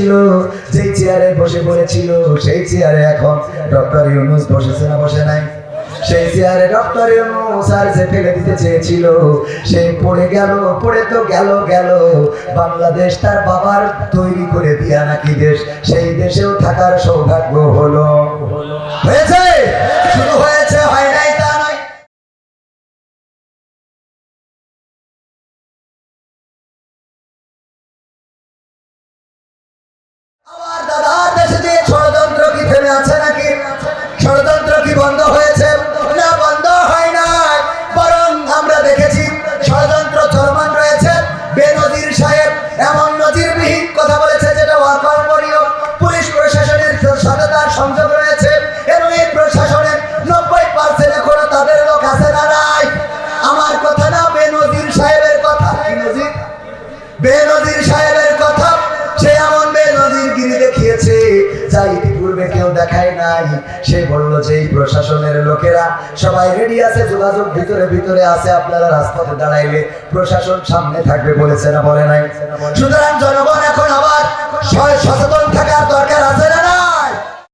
ছিল, যেই চেয়ারে বসে পড়েছিল সেই চেয়ারে এখন ডক্টর ইউনূস বসেছে না বসে নাই? সেই চেয়ারে ডক্টর ইউনূস আর যে ফেলে দিতে চেয়েছিল সে পড়ে গেল। পড়ে তো গেল গেল, বাংলাদেশ তার বাবার তৈরি করে দিয়া নাকি দেশ, সেই দেশেও থাকার সৌভাগ্য হলো। হয়েছে, শুরু হয়েছে, হয় নাই তা নয়। আমার দাদার দেশে যে ষড়যন্ত্র কি থেমে আছে নাকি? ষড়যন্ত্র কি বন্ধ হয়েছে? না, বন্ধ হয় না, বরং আমরা দেখেছি ষড়যন্ত্র চলমান রয়েছে। বেনজির সাহেব এমন নজিরবিহীন কথা বলেছে যেটা অকল্পনীয়। পুলিশ প্রশাসনের সততার সংযোগ রয়েছে এবং এই প্রশাসনের 90% এখনো তাদের লোক আছে না নাই? আমার কথা না, বেনজির সাহেবের কথা। কি নজির? বেনজির সাহেবের কথা। সে এমন বেনজিরগিরি দেখিয়েছে যা ইতিপূর্বে কেউ দেখায় নাই। সে বললো যে এই প্রশাসনের লোকেরা সবাই রেডি আছে, যোগাযোগ ভিতরে ভিতরে আছে, আপনারা রাজপথে দাঁড়াইলে প্রশাসন সামনে থাকবে, বলেছে না বলে নাই? সুতরাং জনগণ এখন আবার সচেতন থাকার দরকার।